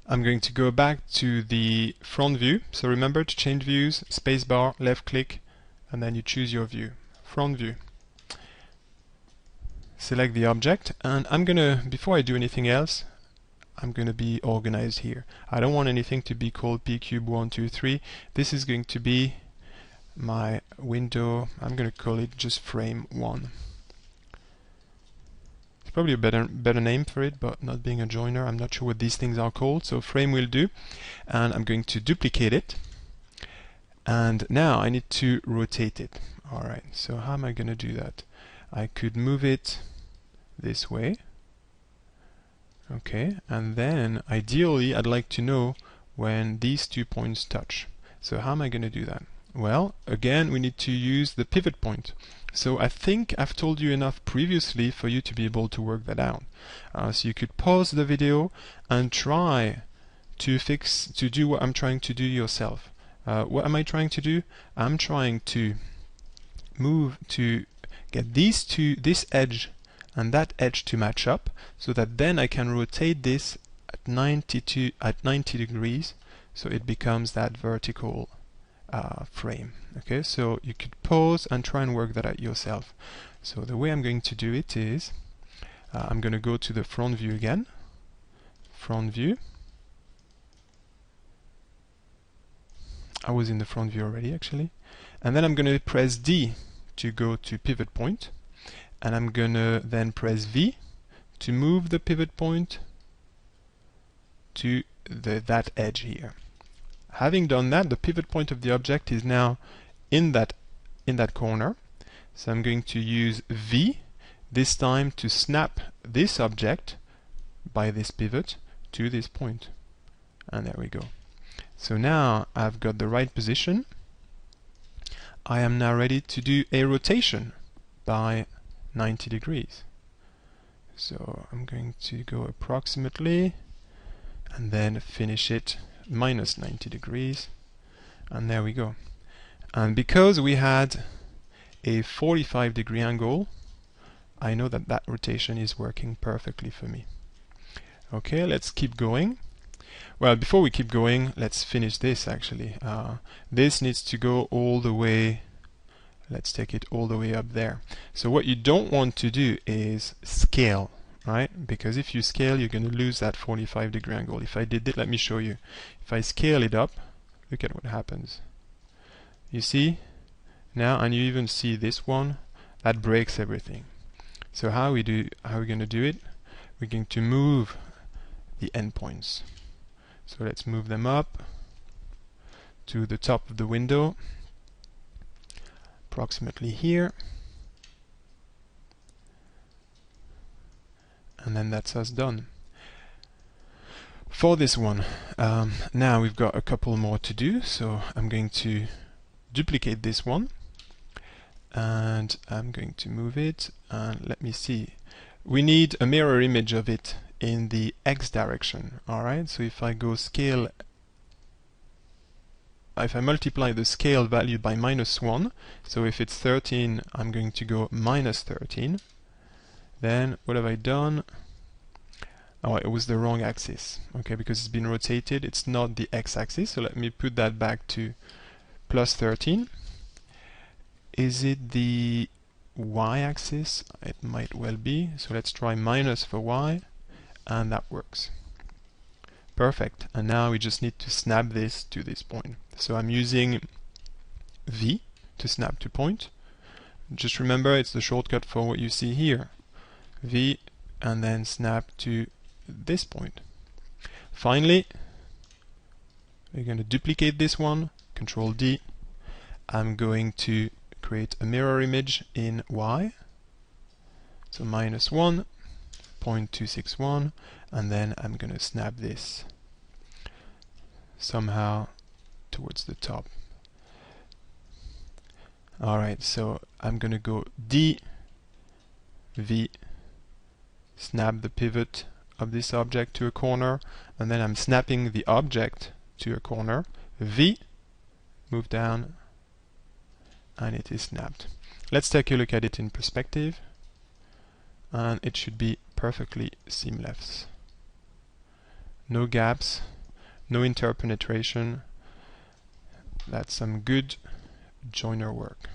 I'm going to go back to the front view. So remember to change views, spacebar, left click, and then you choose your view. Front view. Select the object, and I'm gonna, before I do anything else, I'm gonna be organized here. I don't want anything to be called pcube123. This is going to be my window. I'm gonna call it just frame 1. It's probably a better name for it, but not being a joiner, I'm not sure what these things are called, so frame will do. And I'm going to duplicate it, and now I need to rotate it. Alright, so how am I gonna do that? I could move it this way. Okay, and then ideally I'd like to know when these 2 points touch. So how am I going to do that? Well, again, we need to use the pivot point. So I think I've told you enough previously for you to be able to work that out. So you could pause the video and try to do what I'm trying to do yourself. What am I trying to do? I'm trying to move to get this edge and that edge to match up, so that then I can rotate this at 90 degrees, so it becomes that vertical frame. Okay, so you could pause and try and work that out yourself. So the way I'm going to do it is I'm going to go to the front view again, front view. I was in the front view already actually, and then I'm going to press D to go to pivot point, and I'm gonna then press V to move the pivot point to that edge here. Having done that, the pivot point of the object is now in that corner. So I'm going to use V this time to snap this object by this pivot to this point. And there we go. So now I've got the right position. I am now ready to do a rotation by 90 degrees. So I'm going to go approximately and then finish it minus 90 degrees, and there we go. And because we had a 45-degree angle, I know that that rotation is working perfectly for me. Okay, let's keep going. Well, before we keep going, let's finish this actually. This needs to go all the way. Let's take it all the way up there. So what you don't want to do is scale, right? Because if you scale, you're going to lose that 45-degree angle. If I did it, let me show you. If I scale it up, look at what happens. You see? Now, and you even see this one, that breaks everything. So how are we going to do it? We're going to move the endpoints. So let's move them up to the top of the window, approximately here, and then that's us done for this one. Now we've got a couple more to do, so I'm going to duplicate this one and I'm going to move it, and let me see, we need a mirror image of it in the X direction. Alright, so if I go scale, if I multiply the scale value by -1, so if it's 13, I'm going to go -13. Then what have I done? Oh, it was the wrong axis. Okay, because it's been rotated, it's not the x-axis. So let me put that back to +13. Is it the y-axis? It might well be. So let's try minus for y, and that works. Perfect. And now we just need to snap this to this point. So I'm using V to snap to point. Just remember, it's the shortcut for what you see here. V, and then snap to this point. Finally, we're going to duplicate this one, Control D. I'm going to create a mirror image in Y. So -1, 0.261, and then I'm going to snap this somehow towards the top. Alright, so I'm going to go D, V, snap the pivot of this object to a corner, and then I'm snapping the object to a corner. V, move down, and it is snapped. Let's take a look at it in perspective, and it should be perfectly seamless. No gaps, no interpenetration. That's some good joiner work.